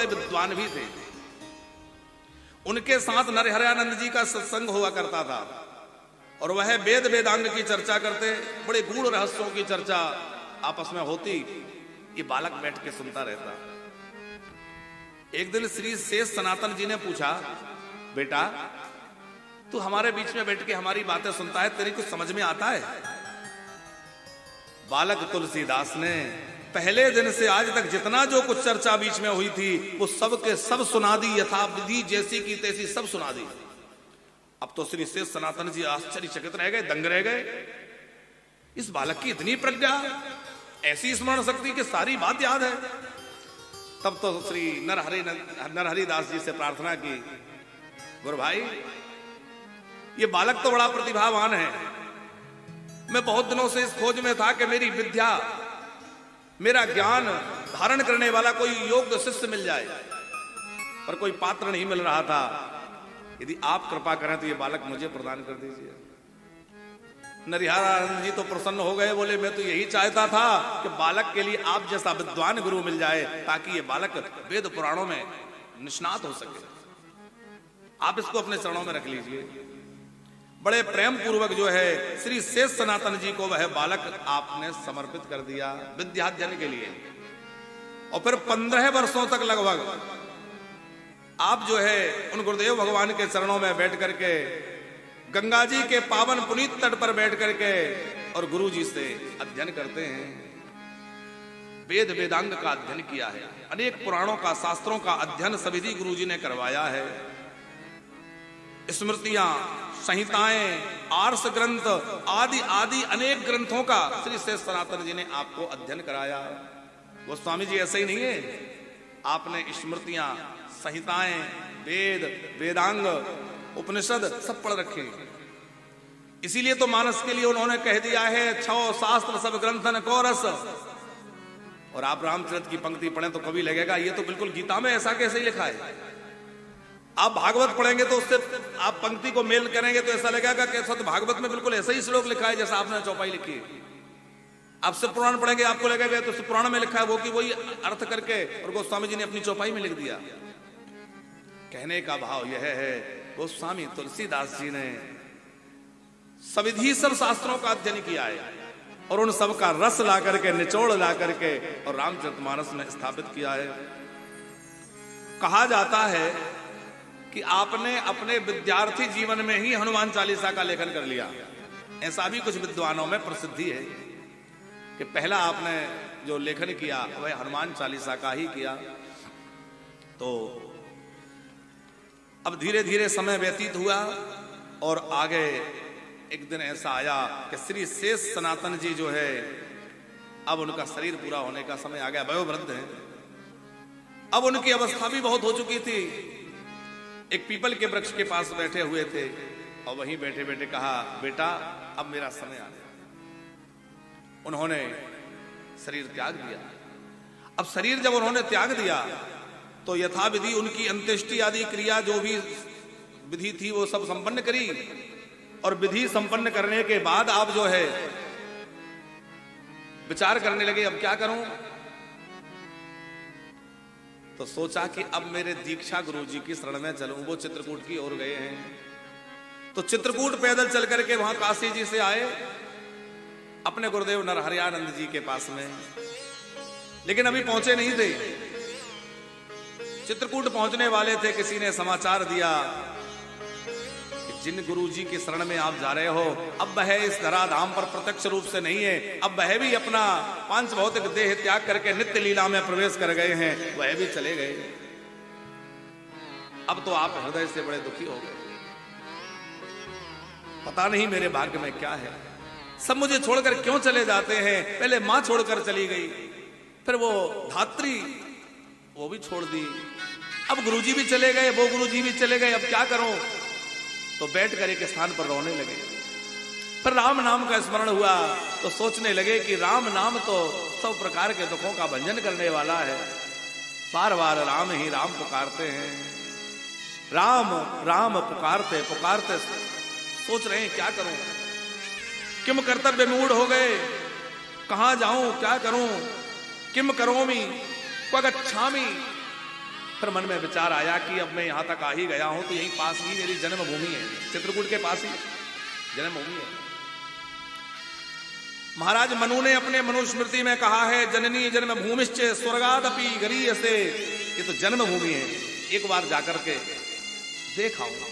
बड़े विद्वान भी थे। उनके साथ नरहरानंद जी का सत्संग हुआ करता था और वह वेद वेदांग की चर्चा करते, बड़े गूढ़ रहस्यों की चर्चा आपस में होती। ये बालक बैठ के सुनता रहता। एक दिन श्री शेष सनातन जी ने पूछा, बेटा तू हमारे बीच में बैठ के हमारी बातें सुनता है, तेरी कुछ समझ में आता है? बालक तुलसीदास ने पहले दिन से आज तक जितना जो कुछ चर्चा बीच में हुई थी वो सब के सब सुना दी, यथा विधि जैसी की तैसी सब सुना दी। अब तो श्री शेष सनातन जी आश्चर्यचकित रह गए, दंग रह गए। इस बालक की इतनी प्रज्ञा, ऐसी स्मरण शक्ति कि सारी बात याद है। तब तो श्री नरहरिदास जी से प्रार्थना की, गुरु भाई ये बालक तो बड़ा प्रतिभावान है। मैं बहुत दिनों से इस खोज में था कि मेरी विद्या, मेरा ज्ञान धारण करने वाला कोई योग्य शिष्य मिल जाए, पर कोई पात्र नहीं मिल रहा था। यदि आप कृपा करें तो ये बालक मुझे प्रदान कर दीजिए। नरहरानंद जी तो प्रसन्न हो गए, बोले मैं तो यही चाहता था कि बालक के लिए आप जैसा विद्वान गुरु मिल जाए ताकि ये बालक वेद पुराणों में निष्णात हो सके। आप इसको अपने चरणों में रख लीजिए। बड़े प्रेम पूर्वक जो है श्री शेष सनातन जी को वह बालक आपने समर्पित कर दिया विद्याध्ययन के लिए। और फिर 15 वर्षों तक लगभग आप जो है उन गुरुदेव भगवान के चरणों में बैठ करके गंगा जी के पावन पुनीत तट पर बैठ करके और गुरु जी से अध्ययन करते हैं। वेद वेदांग का अध्ययन किया है, अनेक पुराणों का, शास्त्रों का अध्ययन सविधि गुरु जी ने करवाया है। स्मृतियां, संहिताएं, आर्ष ग्रंथ आदि आदि अनेक ग्रंथों का श्री शेष सनातन जी ने आपको अध्ययन कराया। गोस्वामी जी ऐसे ही नहीं है, आपने स्मृतियां, संहिताएं, वेद वेदांग, उपनिषद सब पढ़ रखे। इसीलिए तो मानस के लिए उन्होंने कह दिया है 6 शास्त्र सब ग्रंथन को रस। और आप रामचरित की पंक्ति पढ़ें तो कभी लगेगा ये तो बिल्कुल गीता में ऐसा कैसे ही लिखा है। आप भागवत पढ़ेंगे तो उससे आप पंक्ति को मेल करेंगे तो ऐसा लगेगा कि सत भागवत में बिल्कुल ऐसा ही श्लोक लिखा है जैसा आपने चौपाई लिखी है। आप शिव पुराण पढ़ेंगे आपको लगेगा तो शिव पुराण में लिखा है वो कि वही अर्थ करके और गोस्वामी जी ने अपनी चौपाई में लिख दिया। कहने का भाव यह है गोस्वामी तुलसीदास जी ने सविधि सब शास्त्रों का अध्ययन किया है और उन सब का रस ला करके, निचोड़ ला करके और रामचरितमानस में स्थापित किया है। कहा जाता है कि आपने अपने विद्यार्थी जीवन में ही हनुमान चालीसा का लेखन कर लिया। ऐसा भी कुछ विद्वानों में प्रसिद्धि है कि पहला आपने जो लेखन किया वह हनुमान चालीसा का ही किया। तो अब धीरे धीरे समय व्यतीत हुआ और आगे एक दिन ऐसा आया कि श्री शेष सनातन जी जो है अब उनका शरीर पूरा होने का समय आ गया, वयोवृद्ध है। अब उनकी अवस्था भी बहुत हो चुकी थी। एक पीपल के वृक्ष के पास बैठे हुए थे और वहीं बैठे बैठे कहा, बेटा अब मेरा समय आ गया। उन्होंने शरीर त्याग दिया। अब शरीर जब उन्होंने त्याग दिया तो यथाविधि उनकी अंत्येष्टि आदि क्रिया जो भी विधि थी वो सब संपन्न करी और विधि संपन्न करने के बाद आप जो है विचार करने लगे अब क्या करूं। तो सोचा कि अब मेरे दीक्षा गुरु जी की शरण में चलूं। वो चित्रकूट की ओर गए हैं तो चित्रकूट पैदल चल करके वहां काशी जी से आए अपने गुरुदेव नरहरियानंद जी के पास में, लेकिन अभी पहुंचे नहीं थे। चित्रकूट पहुंचने वाले थे, किसी ने समाचार दिया कि जिन गुरु जी की शरण में आप जा रहे हो अब वह इस धराधाम पर प्रत्यक्ष रूप से नहीं है, अब वह भी अपना पांच भौतिक देह त्याग करके नित्य लीला में प्रवेश कर गए हैं, वह भी चले गए। अब तो आप हृदय से बड़े दुखी हो गए। पता नहीं मेरे भाग्य में क्या है, सब मुझे छोड़कर क्यों चले जाते हैं। पहले मां छोड़कर चली गई, फिर वो धात्री वो भी छोड़ दी, अब गुरुजी भी चले गए, वो गुरुजी भी चले गए, अब क्या करूं। तो बैठकर एक स्थान पर रोने लगे। फिर राम नाम का स्मरण हुआ तो सोचने लगे कि राम नाम तो सब प्रकार के दुखों का भंजन करने वाला है। बार बार राम ही राम पुकारते हैं, राम राम पुकारते पुकारते सोच रहे हैं क्या करूं, किम कर्तव्य मूढ़ हो गए, कहां जाऊं, क्या करूं, किम करोमि क्व गच्छामि। फिर मन में विचार आया कि अब मैं यहां तक आ ही गया हूं तो यहीं पास ही मेरी जन्मभूमि है, चित्रकूट के पास ही जन्मभूमि है। महाराज मनु ने अपने मनुस्मृति में कहा है, जननी जन्मभूमिश्च स्वर्गादपि गरीयसे, ये तो जन्मभूमि है, एक बार जाकर के देखा हूं।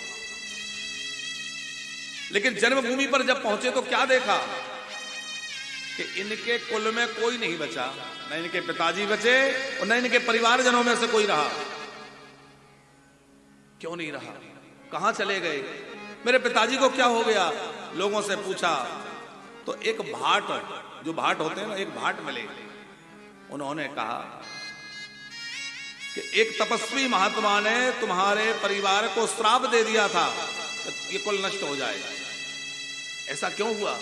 लेकिन जन्मभूमि पर जब पहुंचे तो क्या देखा कि इनके कुल में कोई नहीं बचा, न इनके पिताजी बचे और न इनके परिवारजनों में से कोई रहा। क्यों नहीं रहा, कहां चले गए, मेरे पिताजी को क्या हो गया? लोगों से पूछा तो एक भाट, जो भाट होते हैं ना, एक भाट मिले। उन्होंने कहा कि एक तपस्वी महात्मा ने तुम्हारे परिवार को श्राप दे दिया था, ये कुल नष्ट हो जाएगा। ऐसा क्यों हुआ?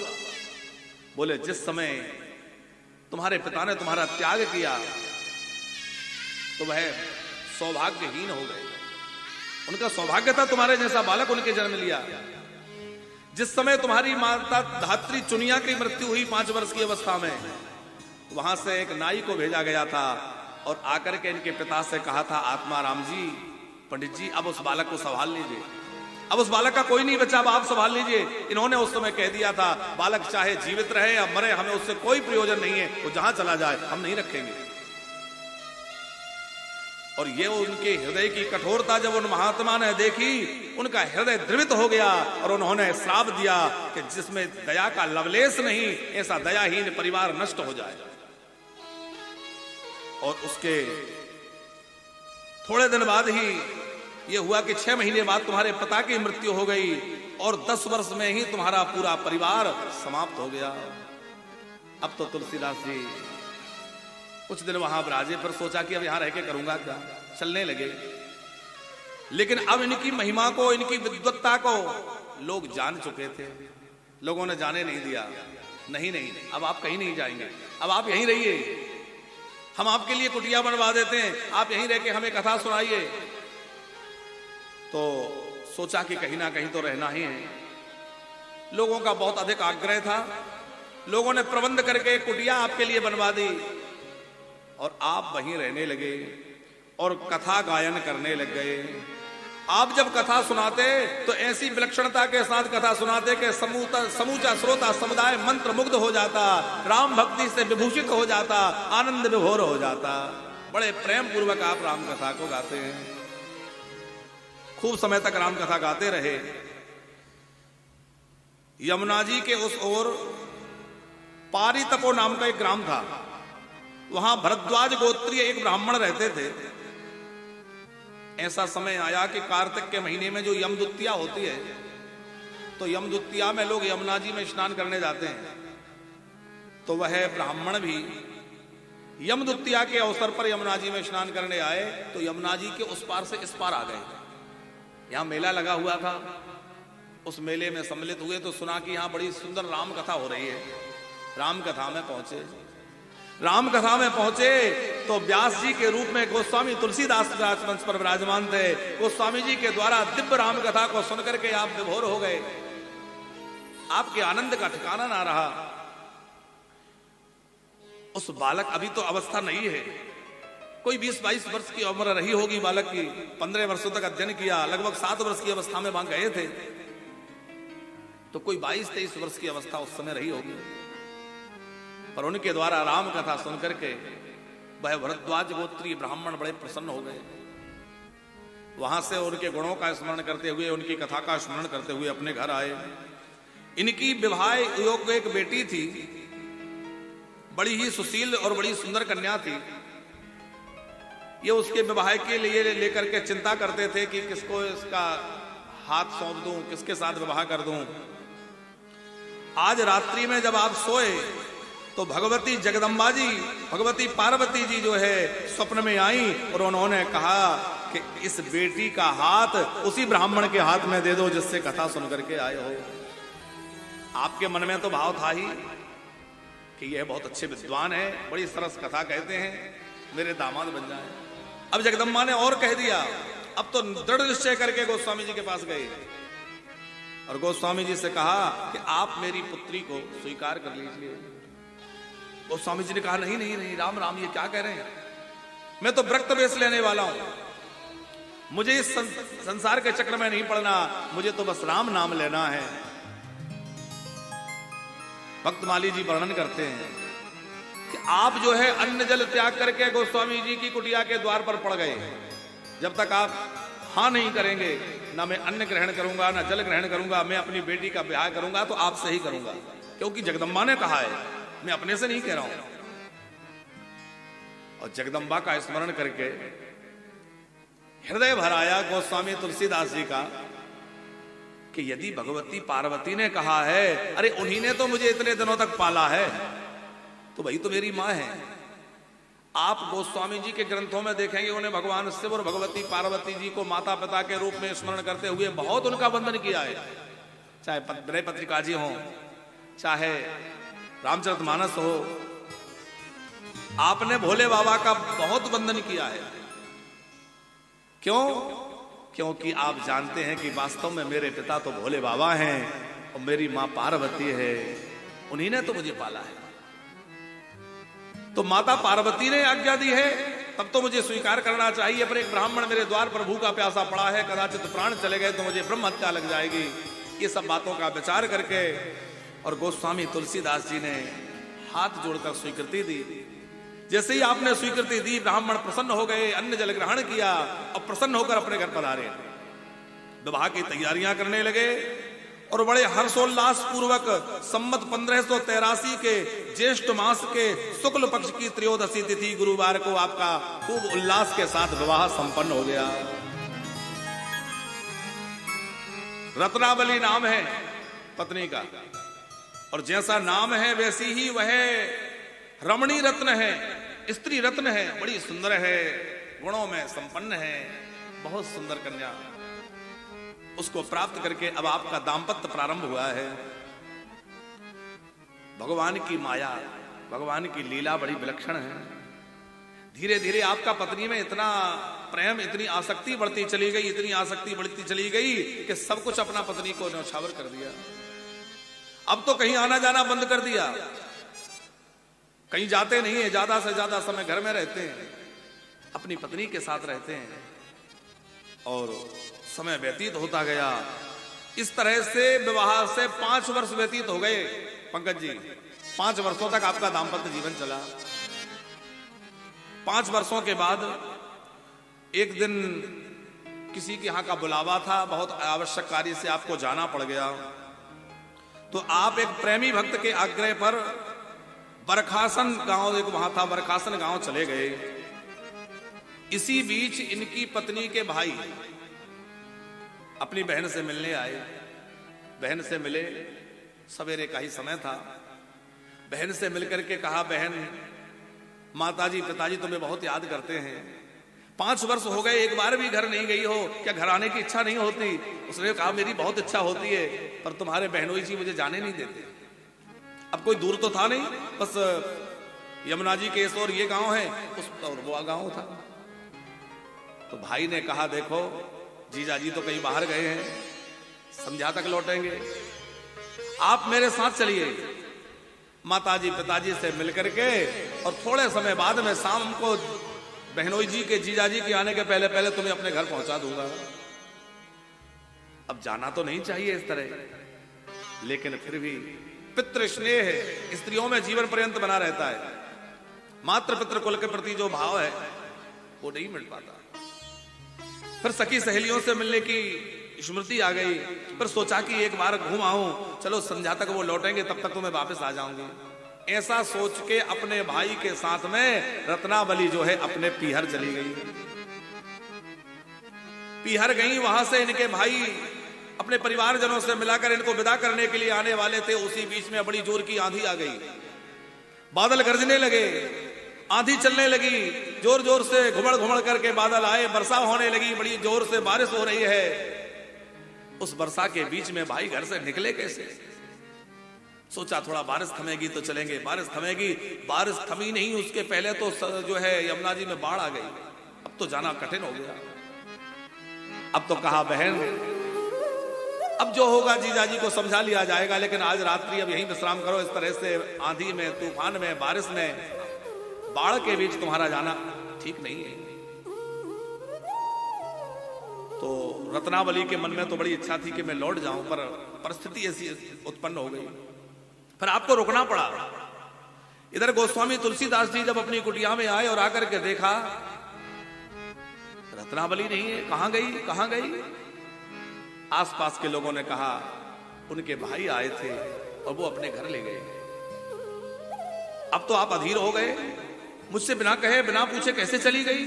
बोले जिस समय तुम्हारे पिता ने तुम्हारा त्याग किया तो वह सौभाग्यहीन हो गए। उनका सौभाग्य था तुम्हारे जैसा बालक उनके जन्म लिया। जिस समय तुम्हारी माता धात्री चुनिया की मृत्यु हुई 5 वर्ष की अवस्था में, वहां से एक नाई को भेजा गया था और आकर के इनके पिता से कहा था, आत्मा राम जी, पंडित जी, अब उस बालक को संभाल लीजिए, अब उस बालक का कोई नहीं बचा, अब आप संभाल लीजिए। इन्होंने उस समय कह दिया था, बालक चाहे जीवित रहे या मरे, हमें उससे कोई प्रयोजन नहीं है, वो जहां चला जाए हम नहीं रखेंगे। और ये उनके हृदय की कठोरता जब उन महात्मा ने देखी, उनका हृदय द्रवित हो गया और उन्होंने श्राप दिया कि जिसमें दया का लवलेश नहीं, ऐसा दयाहीन परिवार नष्ट हो जाए। और उसके थोड़े दिन बाद ही ये हुआ कि 6 महीने बाद तुम्हारे पिता की मृत्यु हो गई और 10 वर्ष में ही तुम्हारा पूरा परिवार समाप्त हो गया। अब तो तुलसीदास जी कुछ दिन वहां विराजे, पर सोचा कि अब यहां रह के करूंगा क्या, चलने लगे। लेकिन अब इनकी महिमा को, इनकी विद्वत्ता को लोग जान चुके थे, लोगों ने जाने नहीं दिया। नहीं नहीं, अब आप कहीं नहीं जाएंगे, अब आप यहीं रहिए, हम आपके लिए कुटिया बनवा देते हैं, आप यहीं रह के हमें कथा सुनाइए। तो सोचा कि कहीं ना कहीं तो रहना ही है। लोगों का बहुत अधिक आग्रह था, लोगों ने प्रबंध करके कुटिया आपके लिए बनवा दी और आप वहीं रहने लगे और कथा गायन करने लग गए। आप जब कथा सुनाते तो ऐसी विलक्षणता के साथ कथा सुनाते कि समूचा श्रोता समुदाय मंत्र मुग्ध हो जाता, राम भक्ति से विभूषित हो जाता, आनंद विभोर हो जाता। बड़े प्रेम पूर्वक आप राम कथा को गाते हैं। खूब समय तक राम कथा गाते रहे। यमुना जी के उस ओर पारितपो नाम का एक ग्राम था, वहां भरद्वाज गोत्रीय एक ब्राह्मण रहते थे। ऐसा समय आया कि कार्तिक के महीने में जो यमदुत्तिया होती है, तो यमदुत्तिया में लोग यमुना जी में स्नान करने जाते हैं। तो वह ब्राह्मण भी यमदुत्तिया के अवसर पर यमुना जी में स्नान करने आए, तो यमुना जी के उस पार से इस पार आ गए। यहां मेला लगा हुआ था, उस मेले में सम्मिलित हुए तो सुना कि यहां बड़ी सुंदर राम कथा हो रही है। राम कथा में पहुंचे, राम कथा में पहुंचे तो व्यास जी के रूप में गोस्वामी तुलसीदास राजवंश पर विराजमान थे। गोस्वामी जी के द्वारा दिव्य राम कथा को सुनकर के आप विभोर हो गए, आपके आनंद का ठिकाना ना रहा। उस बालक, अभी तो अवस्था नहीं है, कोई 20-22 वर्ष की उम्र रही होगी बालक की, 15 वर्षों तक अध्ययन किया, लगभग 7 वर्ष की अवस्था में वहां गए थे, तो कोई 22-23 वर्ष की अवस्था उस समय रही होगी। पर उनके द्वारा राम कथा सुनकर के वह भरद्वाज गोत्रीय ब्राह्मण बड़े प्रसन्न हो गए। वहां से उनके गुणों का स्मरण करते हुए, उनकी कथा का स्मरण करते हुए अपने घर आए। इनकी विवाह योग्य एक बेटी थी, बड़ी ही सुशील और बड़ी सुंदर कन्या थी। ये उसके विवाह के लिए लेकर के चिंता करते थे कि किसको इसका हाथ सौंप दूं, किसके साथ विवाह कर दूं। आज रात्रि में जब आप सोए तो भगवती जगदम्बा जी, भगवती पार्वती जी जो है स्वप्न में आई और उन्होंने कहा कि इस बेटी का हाथ उसी ब्राह्मण के हाथ में दे दो जिससे कथा सुन करके आए हो। आपके मन में तो भाव था ही कि यह बहुत अच्छे विद्वान है, बड़ी सरस कथा कहते हैं, मेरे दामाद बन जाए। अब जगदम्बा ने और कह दिया, अब तो दृढ़ निश्चय करके गोस्वामी जी के पास गए और गोस्वामी जी से कहा कि आप मेरी पुत्री को स्वीकार कर लीजिए। गोस्वामी जी ने कहा नहीं नहीं नहीं, राम राम, ये क्या कह रहे हैं, मैं तो व्रत वेश लेने वाला हूं, मुझे इस संसार के चक्र में नहीं पड़ना, मुझे तो बस राम नाम लेना है। भक्त माली जी वर्णन करते हैं कि आप जो है अन्न जल त्याग करके गोस्वामी जी की कुटिया के द्वार पर पड़ गए। जब तक आप हाँ नहीं करेंगे, ना मैं अन्न ग्रहण करूंगा ना जल ग्रहण करूंगा, मैं अपनी बेटी का ब्याह करूंगा तो आपसे ही करूंगा, क्योंकि जगदम्बा ने कहा है, मैं अपने से नहीं कह रहा हूं। और जगदम्बा का स्मरण करके हृदय भर आया गोस्वामी तुलसीदास जी का कि यदि भगवती पार्वती ने कहा है, अरे उन्हीं ने तो मुझे इतने दिनों तक पाला है, तो वही तो मेरी मां है। आप गोस्वामी जी के ग्रंथों में देखेंगे, उन्हें भगवान शिव और भगवती पार्वती जी को माता पिता के रूप में स्मरण करते हुए बहुत उनका वंदन किया है। चाहे विनय पत्रिका जी हो, चाहे रामचरितमानस हो, आपने भोले बाबा का बहुत वंदन किया है। क्यों? क्योंकि आप जानते हैं कि वास्तव में मेरे पिता तो भोले बाबा हैं और मेरी मां पार्वती है, उन्हीं ने तो मुझे पाला है। तो माता पार्वती ने आज्ञा दी है, तब तो मुझे स्वीकार करना चाहिए। पर एक ब्राह्मण मेरे द्वार पर भूखा प्यासा पड़ा है, कदाचित प्राण चले गए तो मुझे ब्रह्म हत्या लग जाएगी। ये सब बातों का विचार करके और गोस्वामी तुलसीदास जी ने हाथ जोड़कर स्वीकृति दी। जैसे ही आपने स्वीकृति दी, ब्राह्मण प्रसन्न हो गए, अन्न जल ग्रहण किया और प्रसन्न होकर अपने घर पधारे। विवाह की तैयारियां करने लगे और बड़े हर्षोल्लास पूर्वक संवत 1583 के ज्येष्ठ मास के शुक्ल पक्ष की त्रयोदशी तिथि गुरुवार को आपका खूब उल्लास के साथ विवाह संपन्न हो गया। रत्नावली नाम है पत्नी का, और जैसा नाम है वैसी ही वह रमणी रत्न है, स्त्री रत्न है, बड़ी सुंदर है, गुणों में संपन्न है, बहुत सुंदर कन्या। उसको प्राप्त करके अब आपका दाम्पत्य प्रारंभ हुआ है। भगवान की माया, भगवान की लीला बड़ी विलक्षण है। धीरे धीरे आपका पत्नी में इतना प्रेम, इतनी आसक्ति बढ़ती चली गई, इतनी आसक्ति बढ़ती चली गई कि सब कुछ अपना पत्नी को न्यौछावर कर दिया। अब तो कहीं आना जाना बंद कर दिया, कहीं जाते नहीं है, ज्यादा से ज्यादा समय घर में रहते हैं, अपनी पत्नी के साथ रहते हैं और समय व्यतीत होता गया। इस तरह से विवाह से 5 वर्ष व्यतीत हो गए पंकज जी। 5 वर्षों तक आपका दाम्पत्य जीवन चला। 5 वर्षों के बाद एक दिन किसी के यहां का बुलावा था, बहुत आवश्यक कार्य से आपको जाना पड़ गया। तो आप एक प्रेमी भक्त के आग्रह पर बरखासन गांव, एक वहां था बरखासन गांव, चले गए। इसी बीच इनकी पत्नी के भाई अपनी बहन से मिलने आए। बहन से मिले, सवेरे का ही समय था। बहन से मिलकर के कहा, बहन माताजी पिताजी तुम्हें बहुत याद करते हैं, 5 वर्ष हो गए एक बार भी घर नहीं गई हो, क्या घर आने की इच्छा नहीं होती? उसने कहा मेरी बहुत इच्छा होती है, पर तुम्हारे बहनोई जी मुझे जाने नहीं देते। अब कोई दूर तो था नहीं, बस यमुना जी केस और ये गांव है, उस और वो गांव था। तो भाई ने कहा देखो जीजा जी तो कहीं बाहर गए हैं, संध्या तक लौटेंगे, आप मेरे साथ चलिए। माताजी पिताजी से मिलकर के और थोड़े समय बाद में शाम को बहनोई जी के जीजा जी के आने के पहले पहले तुम्हें अपने घर पहुंचा दूंगा। अब जाना तो नहीं चाहिए इस तरह, लेकिन फिर भी पितृ स्नेह स्त्रियों में जीवन पर्यंत बना रहता है। मातृ पितृ कुल के प्रति जो भाव है वो नहीं मिल पाता। फिर सखी सहेलियों से मिलने की स्मृति आ गई, फिर सोचा कि एक बार घूम आऊं, चलो संध्या तक वो लौटेंगे, तब तक तो मैं वापस आ जाऊंगी। ऐसा सोच के अपने भाई के साथ में रत्नावली जो है अपने पीहर चली गई। पीहर गई, वहां से इनके भाई अपने परिवारजनों से मिलाकर इनको विदा करने के लिए आने वाले थे। उसी बीच में बड़ी जोर की आंधी आ गई, बादल गरजने लगे, आंधी चलने लगी, जोर जोर से घुमड़ घुमड़ करके बादल आए, वर्षा होने लगी, बड़ी जोर से बारिश हो रही है। उस वर्षा के बीच में भाई घर से निकले कैसे? सोचा थोड़ा बारिश थमेगी तो चलेंगे, बारिश थमेगी, बारिश थमी नहीं, उसके पहले तो जो है यमुना जी में बाढ़ आ गई। अब तो जाना कठिन हो गया। अब तो कहा बहन अब जो होगा जीजा जी को समझा लिया जाएगा, लेकिन आज रात्रि अब यहीं विश्राम करो। इस तरह से आंधी में, तूफान में, बारिश में, बाढ़ के बीच तुम्हारा जाना ठीक नहीं है। तो रत्नावली के मन में तो बड़ी इच्छा थी कि मैं लौट जाऊं, पर परिस्थिति ऐसी उत्पन्न हो गई, फिर आपको रुकना पड़ा। इधर गोस्वामी तुलसीदास जी जब अपनी कुटिया में आए और आकर के देखा रत्नावली नहीं है, कहां गई कहां गई। आसपास के लोगों ने कहा उनके भाई आए थे और वो अपने घर ले गए। अब तो आप अधीर हो गए, मुझसे बिना कहे बिना पूछे कैसे चली गई,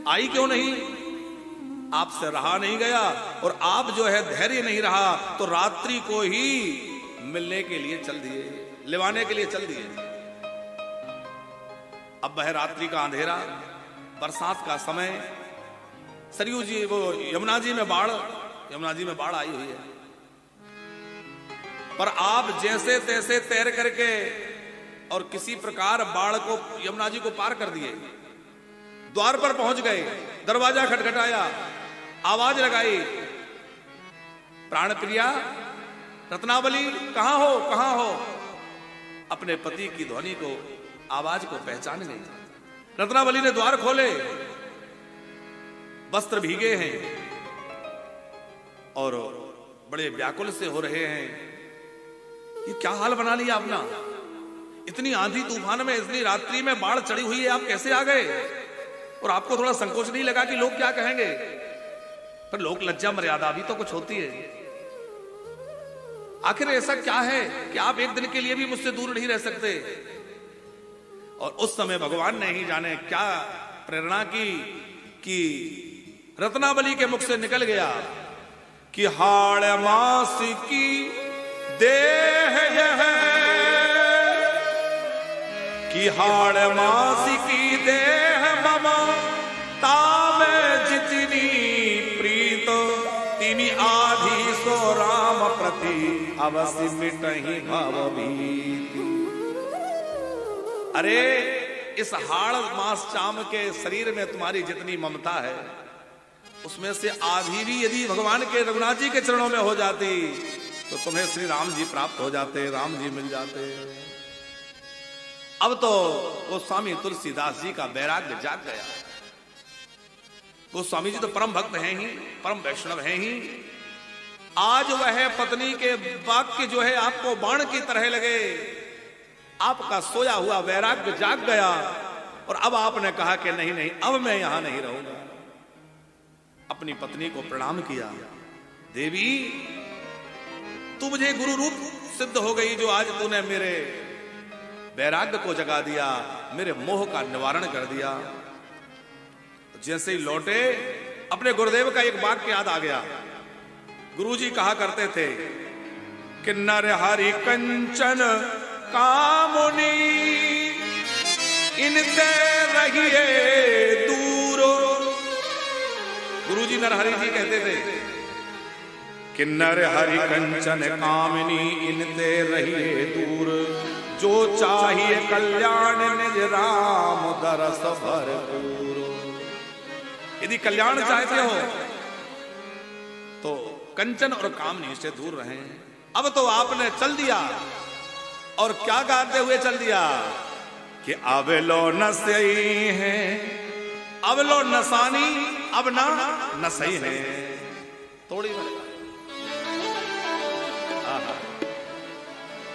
आई क्यों नहीं। आपसे रहा नहीं गया और आप जो है धैर्य नहीं रहा तो रात्रि को ही मिलने के लिए चल दिए, लिवाने के लिए चल दिए। अब वह रात्रि का अंधेरा, बरसात का समय, सरयू जी वो यमुना जी में बाढ़ आई हुई है, पर आप जैसे तैसे तैर करके और किसी प्रकार बाढ़ को यमुना जी को पार कर दिए, द्वार पर पहुंच गए, दरवाजा खटखटाया, आवाज लगाई, प्राण प्रिया रत्नावली कहां हो कहां हो। अपने पति की ध्वनि को, आवाज को पहचान गई। रत्नावली ने द्वार खोले, वस्त्र भीगे हैं और बड़े व्याकुल से हो रहे हैं। ये क्या हाल बना लिया अपना, इतनी आंधी तूफान में, इतनी रात्रि में बाढ़ चढ़ी हुई है, आप कैसे आ गए। और आपको थोड़ा संकोच नहीं लगा कि लोग क्या कहेंगे, पर लोक लज्जा मर्यादा भी तो कुछ होती है। आखिर ऐसा क्या है कि आप एक दिन के लिए भी मुझसे दूर नहीं रह सकते। और उस समय भगवान ने ही जाने क्या प्रेरणा की कि रत्नावली के मुख से निकल गया कि हाड़ मास की देह है, कि हाड़ मास की देह ममा तामे जितनी प्रीत तिनी आधी सो राम प्रति अवश्य मिटहि भाव भीति। अरे इस हाड़ मास चाम के शरीर में तुम्हारी जितनी ममता है, उसमें से आधी भी यदि भगवान के रघुनाथ जी के चरणों में हो जाती तो तुम्हें श्री राम जी प्राप्त हो जाते, राम जी मिल जाते। अब तो गोस्वामी तुलसीदास जी का वैराग्य जाग गया। गोस्वामी जी तो परम भक्त हैं ही, परम वैष्णव हैं ही। आज वह पत्नी के वाक्य जो है आपको बाण की तरह लगे, आपका सोया हुआ वैराग्य जाग गया और अब आपने कहा कि नहीं नहीं, अब मैं यहां नहीं रहूंगा। अपनी पत्नी को प्रणाम किया, देवी तू मुझे गुरु रूप सिद्ध हो गई, जो आज तूने मेरे वैराग्य को जगा दिया, मेरे मोह का निवारण कर दिया। जैसे ही लौटे अपने गुरुदेव का एक वाक्य याद आ गया। गुरुजी कहा करते थे कि नर हरि कंचन कामुनी इनसे रहिए दूर। गुरुजी नरहरि जी कहते थे कि नर हरि कंचन कामिनी इनसे रहिए दूर, जो चाहिए कल्याण निज राम दरस भरपूर। यदि कल्याण चाहते हो तो कंचन और कामनी से दूर रहें। अब तो आपने चल दिया और क्या गाते हुए चल दिया कि अब लो नसई है, अब लो नसानी, अब ना नसई है। थोड़ी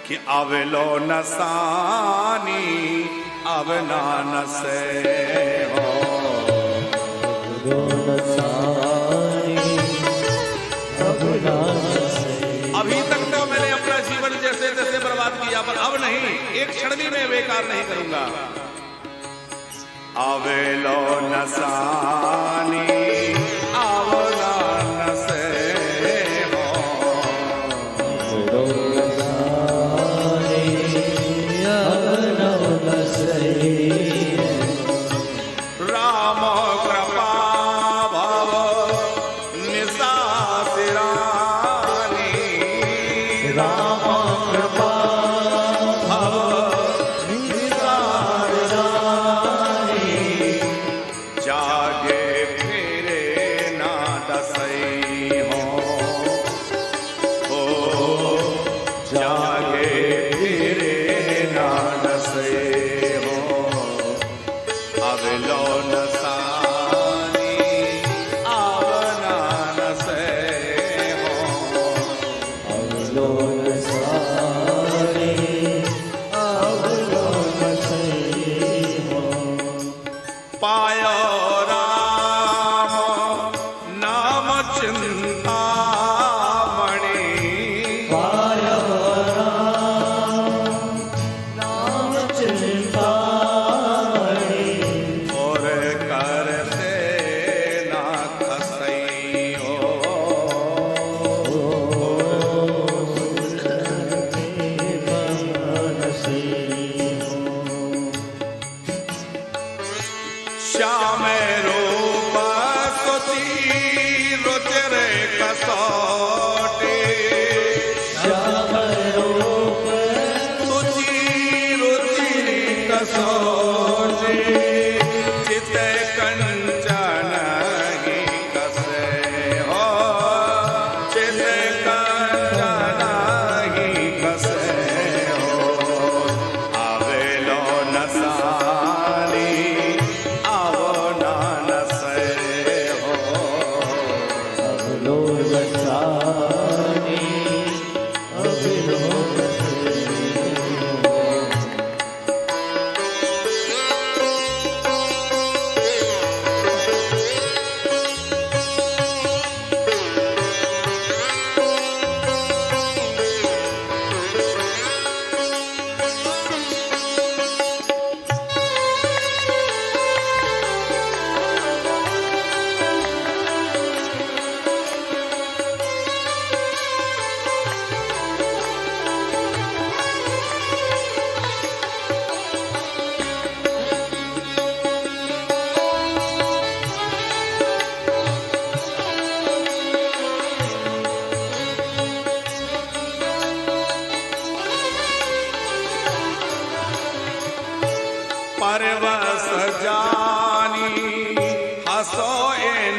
कि अब लो नसानी, अब ना नसे हो। अभी तक तो मैंने अपना जीवन जैसे तैसे बर्बाद किया, पर अब नहीं, एक क्षण भी मैं बेकार नहीं करूंगा। आवे लो नसानी, आवला नसे हो। राम कृपा भव निसात रानी, राम कृपा भव निसात रानी, जागे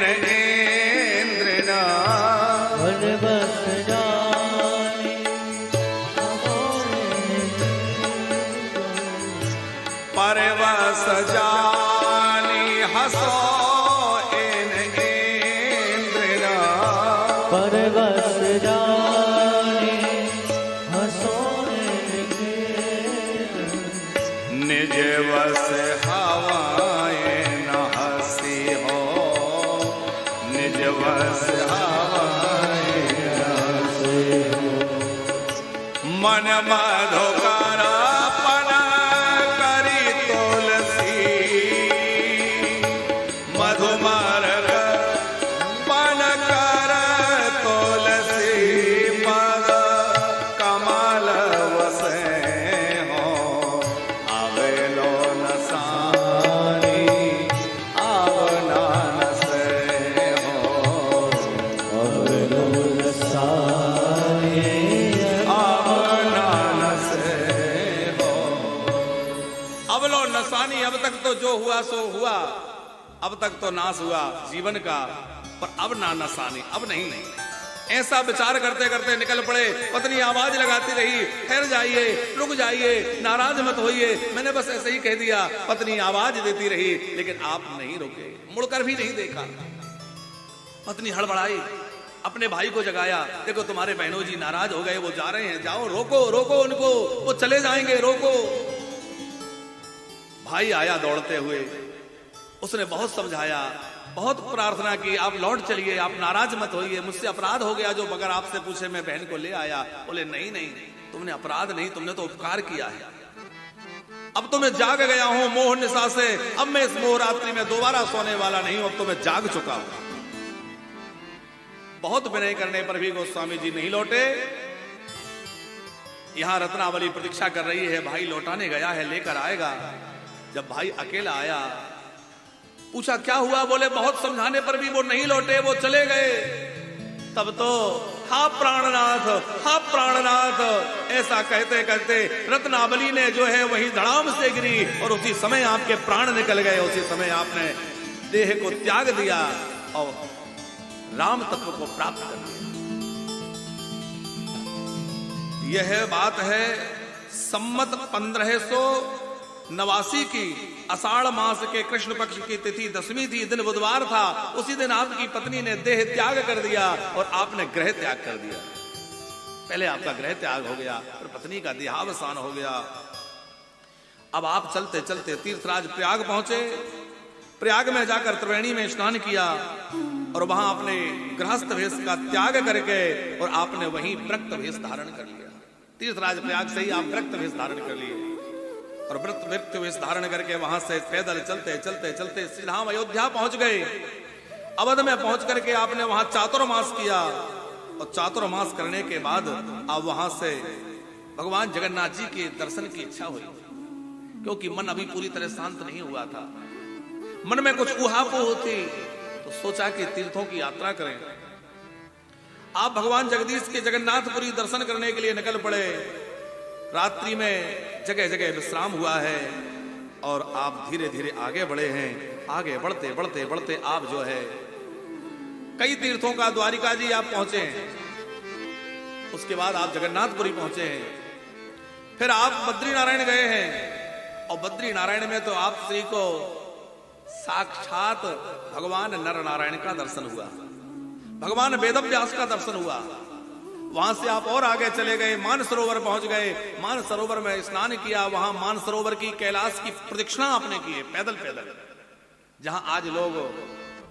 इंद्रिना परवश जानी परवश जानी हसो इन इंद्रिना परवश जानी हसो निज वस हवाए न हसी हो निज वस हवाए न हसी हो मन मधुकर पन करी तुलसी मधुमर पन कर तुलसी पद कमल वसे हो आवेलो नसानी आवना नसे हो अवलो साये आवना नसे हो। अवलो नसानी, अब तक तो जो हुआ सो हुआ, अब तक तो नाश हुआ जीवन का, पर अब ना नसानी, अब नहीं। ऐसा विचार करते करते निकल पड़े। पत्नी आवाज लगाती रही, ठहर जाइए, रुक जाइए, नाराज मत होइए, मैंने बस ऐसे ही कह दिया। पत्नी आवाज देती रही, लेकिन आप नहीं रुके, मुड़कर भी नहीं देखा। पत्नी हड़बड़ाई, अपने भाई को जगाया, देखो तुम्हारे बहनों जी नाराज हो गए, वो जा रहे हैं, जाओ रोको रोको उनको, वो चले जाएंगे, रोको। भाई आया दौड़ते हुए, उसने बहुत समझाया, बहुत प्रार्थना की, आप लौट चलिए, आप नाराज मत होइए, मुझसे अपराध हो गया जो बगैर आपसे पूछे मैं बहन को ले आया। बोले नहीं नहीं, तुमने अपराध नहीं, तुमने तो उपकार किया है। अब तो मैं जाग गया हूं मोह निशा से, अब मैं इस मोह रात्रि में दोबारा सोने वाला नहीं हूं, अब तो मैं जाग चुका हूं। बहुत विनय करने पर भी गोस्वामी जी नहीं लौटे। यहां रत्नावली प्रतीक्षा कर रही है, भाई लौटाने गया है, लेकर आएगा। जब भाई अकेला आया, पूछा क्या हुआ? बोले बहुत समझाने पर भी वो नहीं लौटे, वो चले गए। तब तो हा प्राणनाथ, हा प्राणनाथ, ऐसा कहते कहते रत्नावली ने जो है वही धड़ाम से गिरी और उसी समय आपके प्राण निकल गए। उसी समय आपने देह को त्याग दिया और राम तत्व को प्राप्त कर लिया। यह बात है सम्मत 1589 की आषाढ़ मास के कृष्ण पक्ष की तिथि 10वीं थी, दिन बुधवार था। उसी दिन आपकी पत्नी ने देह त्याग कर दिया और आपने ग्रह त्याग कर दिया। पहले आपका ग्रह त्याग हो गया, फिर पत्नी का देहावसान हो गया। अब आप चलते चलते तीर्थराज प्रयाग पहुंचे। प्रयाग में जाकर त्रिवेणी में स्नान किया और वहां अपने गृहस्थ वेश का त्याग करके और आपने वहीं व्रत वेश धारण कर लिया। तीर्थराज प्रयाग से ही आप व्रत वेश धारण कर लिए और व्रत वेश धारण करके वहां से पैदल चलते चलते चलते श्री धाम अयोध्या पहुंच गए। अवध में पहुंच करके आपने वहां चातुर्मास किया और चातुर्मास करने के बाद आप वहां से भगवान जगन्नाथ जी के दर्शन की इच्छा हुई, क्योंकि मन अभी पूरी तरह शांत नहीं हुआ था। मन में कुछ उहापोह थी, तो सोचा कि तीर्थों की यात्रा करें। आप भगवान जगदीश के जगन्नाथपुरी दर्शन करने के लिए निकल पड़े। रात्रि में जगह जगह विश्राम हुआ है और आप धीरे धीरे आगे बढ़े हैं। आगे बढ़ते बढ़ते बढ़ते आप जो है कई तीर्थों का द्वारिका जी आप पहुंचे हैं। उसके बाद आप जगन्नाथपुरी पहुंचे हैं। फिर आप बद्री नारायण गए हैं और बद्री नारायण में तो आप श्री को साक्षात भगवान नर नारायण का दर्शन हुआ, भगवान वेदव्यास का दर्शन हुआ। वहां से आप और आगे चले गए, मानसरोवर पहुंच गए। मानसरोवर में स्नान किया, वहां मानसरोवर की कैलाश की प्रदक्षिणा आपने की है पैदल पैदल, जहां आज लोग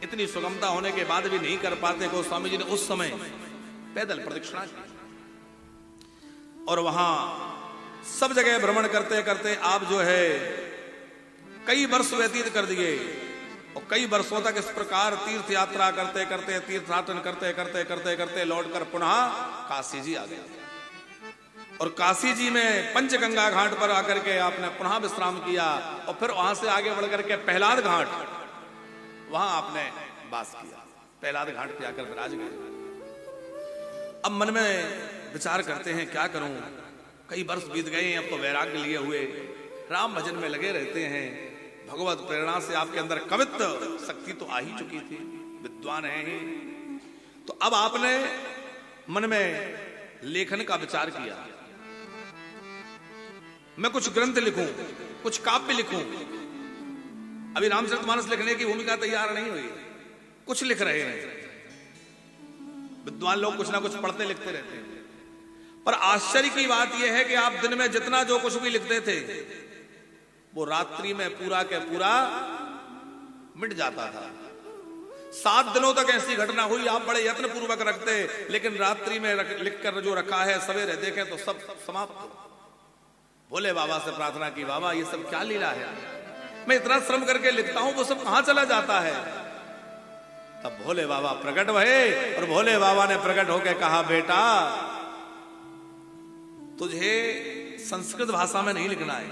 इतनी सुगमता होने के बाद भी नहीं कर पाते, गोस्वामी जी ने उस समय पैदल प्रदक्षिणा की। और वहां सब जगह भ्रमण करते करते आप जो है कई वर्ष व्यतीत कर दिए और कई वर्षों तक इस प्रकार तीर्थ यात्रा करते करते तीर्थाटन करते करते करते करते लौटकर पुनः काशी जी आ गए। और काशी जी में पंचगंगा घाट पर आकर के आपने पुनः विश्राम किया और फिर वहां से आगे बढ़कर के प्रहलाद घाट, वहां आपने वास किया। प्रहलाद घाट पे आकर विराज गए। अब मन में विचार करते हैं क्या करूं, कई वर्ष बीत गए, अब तो वैराग्य लिए हुए राम भजन में लगे रहते हैं। भगवत प्रेरणा से आपके अंदर कवित्व शक्ति तो आ ही चुकी थी। विद्वान हैं ही। तो अब आपने मन में लेखन का विचार किया, मैं कुछ ग्रंथ लिखूं, कुछ काव्य लिखूं। अभी रामचरितमानस लिखने की भूमिका तैयार नहीं हुई, कुछ लिख रहे हैं। विद्वान लोग कुछ ना कुछ पढ़ते लिखते रहते हैं, पर आश्चर्य की बात यह है कि आप दिन में जितना जो कुछ भी लिखते थे वो रात्रि में पूरा के पूरा मिट जाता था। 7 दिनों तक ऐसी घटना हुई, आप बड़े यत्न पूर्वक रखते, लेकिन रात्रि में लिखकर जो रखा है सवेरे देखें तो सब समाप्त। भोले बाबा से प्रार्थना की, बाबा ये सब क्या लीला है, मैं इतना श्रम करके लिखता हूं वो सब कहां चला जाता है। तब भोले बाबा प्रकट हुए और भोले बाबा ने प्रकट होकर कहा, बेटा तुझे संस्कृत भाषा में नहीं लिखना है,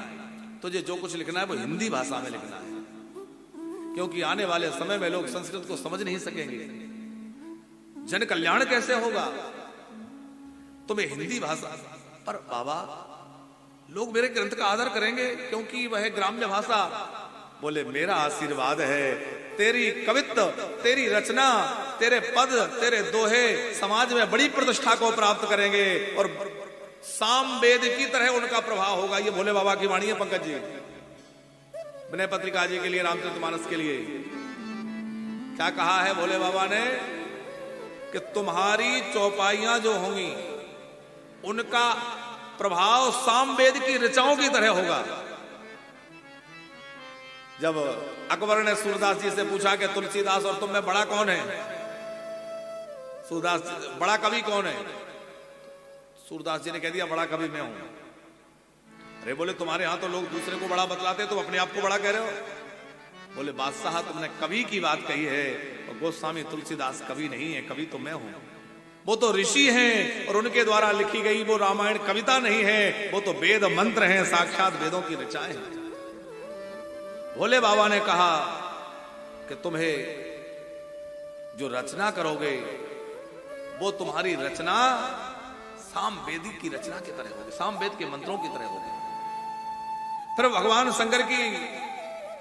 तुझे जो कुछ लिखना है वो हिंदी भाषा में लिखना है, क्योंकि आने वाले समय में लोग संस्कृत को समझ नहीं सकेंगे, जन कल्याण कैसे होगा, तुम्हें हिंदी भाषा। पर बाबा लोग मेरे ग्रंथ का आदर करेंगे क्योंकि वह ग्राम्य भाषा। बोले मेरा आशीर्वाद है, तेरी कवित्व, तेरी रचना, तेरे पद, तेरे दोहे समाज में बड़ी प्रतिष्ठा को प्राप्त करेंगे और साम वेद की तरह उनका प्रभाव होगा। ये भोले बाबा की वाणी है पंकज जी, विनय पत्रिका जी के लिए, रामचरितमानस के लिए। क्या कहा है भोले बाबा ने कि तुम्हारी चौपाइयां जो होंगी उनका प्रभाव सामवेद की ऋचाओं की तरह होगा। जब अकबर ने सूरदास जी से पूछा कि तुलसीदास और तुम में बड़ा कौन है, सूरदास बड़ा कवि कौन है, सूरदास जी ने कह दिया बड़ा कवि मैं हूं। अरे बोले तुम्हारे यहां तो लोग दूसरे को बड़ा बतलाते, तुम अपने आप को बड़ा कह रहे हो। बोले बादशाह तुमने कवि की बात कही है, और गोस्वामी तुलसीदास कवि नहीं है, कवि तो मैं हूं। वो तो ऋषि हैं और उनके द्वारा लिखी गई वो रामायण कविता नहीं है, वो तो वेद मंत्र हैं, साक्षात वेदों की ऋचाएं हैं। भोले बाबा ने कहा कि तुम्हें जो रचना करोगे वो तुम्हारी रचना सामवेदी की रचना की तरह होगी, सामवेद के मंत्रों की तरह होगी। फिर भगवान शंकर की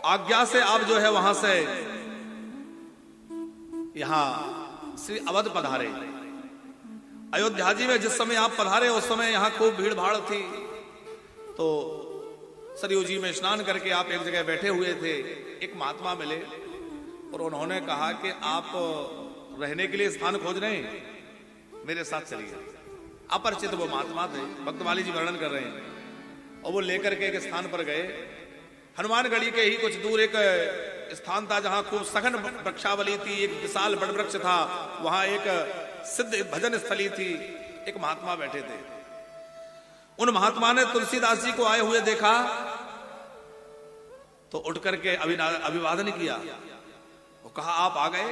आज्ञा से आप जो है वहां से यहां श्री अवध पधारे। अयोध्या जी में जिस समय आप पधारे उस समय यहां खूब भीड़ भाड़ थी, तो सरयू जी में स्नान करके आप एक जगह बैठे हुए थे। एक महात्मा मिले और उन्होंने कहा कि आप रहने के लिए स्थान खोज रहे हैं, मेरे साथ चलिए। अपरिचित वो महात्मा थे, भक्तमाली जी वर्णन कर रहे हैं। और वो लेकर के एक स्थान पर गए। हनुमानगढ़ी के ही कुछ दूर एक स्थान था जहां खूब सघन वृक्षावली थी, एक विशाल बड़ वृक्ष था, वहां एक सिद्ध भजन स्थली थी। एक महात्मा बैठे थे। उन महात्मा ने तुलसीदास जी को आए हुए देखा तो उठ करके अभिवादन किया। वो कहा आप आ गए,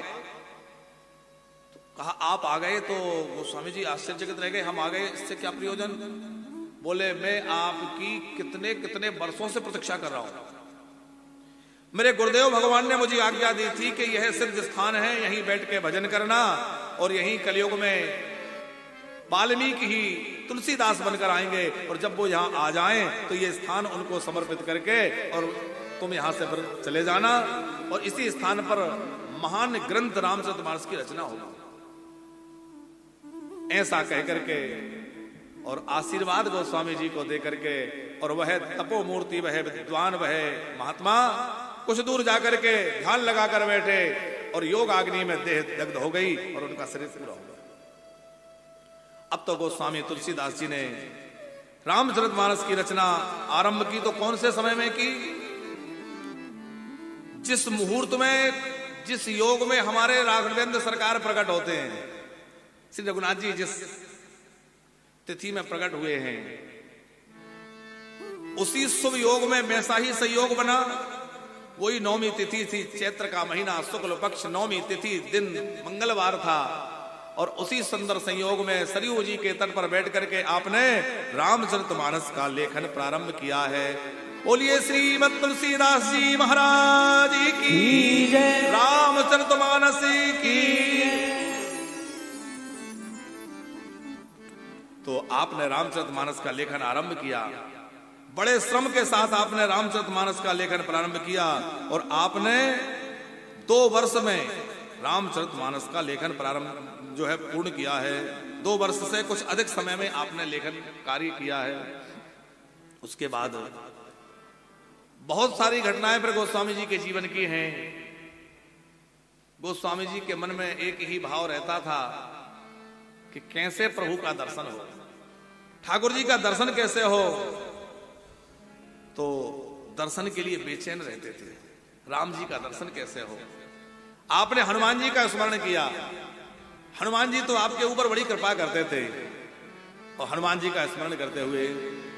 तो कहा आप आ गए, तो गोस्वामी जी आश्चर्यचकित रह गए, हम आ गए इससे क्या प्रयोजन। बोले मैं आपकी कितने कितने वर्षों से प्रतीक्षा कर रहा हूं। मेरे गुरुदेव भगवान ने मुझे आज्ञा दी थी कि यह सिद्ध स्थान है, यहीं बैठ के भजन करना, और यहीं कलयुग में वाल्मीकि ही तुलसीदास बनकर आएंगे, और जब वो यहां आ जाएं तो ये स्थान उनको समर्पित करके और तुम यहां से फिर चले जाना, और इसी स्थान पर महान ग्रंथ रामचरितमानस की रचना होगी। ऐसा कह करके और आशीर्वाद गोस्वामी जी को दे करके, और वह तपोमूर्ति, वह विद्वान, वह महात्मा कुछ दूर जाकर के ध्यान लगाकर बैठे और योग अग्नि में देह दग्ध हो गई और उनका शरीर पूरा हो गया। अब तो गोस्वामी तुलसीदास जी ने रामचरितमानस की रचना आरंभ की तो कौन से समय में की? जिस मुहूर्त में, जिस योग में हमारे राघवेंद्र सरकार प्रकट होते हैं, श्री रघुनाथ जी जिस तिथि में प्रकट हुए हैं, उसी शुभ योग में वैसा ही संयोग बना। वही नौमी तिथि थी, चैत्र का महीना, शुक्ल पक्ष नौमी तिथि, दिन मंगलवार था, और उसी सुंदर संयोग में सरयू जी के तट पर बैठ करके आपने रामचरितमानस का लेखन प्रारंभ किया है। बोलिए श्रीमद तुलसीदास जी महाराज की जय, रामचरितमानस की। तो आपने रामचरितमानस का लेखन आरंभ किया, बड़े श्रम के साथ आपने रामचरितमानस का लेखन प्रारंभ किया, और आपने 2 वर्ष में रामचरितमानस का लेखन प्रारंभ जो है पूर्ण किया है। 2 वर्ष से कुछ अधिक समय में आपने लेखन कार्य किया है। उसके बाद बहुत सारी घटनाएं फिर गोस्वामी जी के जीवन की हैं। गोस्वामी जी के मन में एक ही भाव रहता था कि कैसे प्रभु का दर्शन हो, ठाकुर जी का दर्शन कैसे हो। तो दर्शन के लिए बेचैन रहते थे, राम जी का दर्शन कैसे हो। आपने हनुमान जी का स्मरण किया। हनुमान जी तो आपके ऊपर बड़ी कृपा करते थे और हनुमान जी का स्मरण करते हुए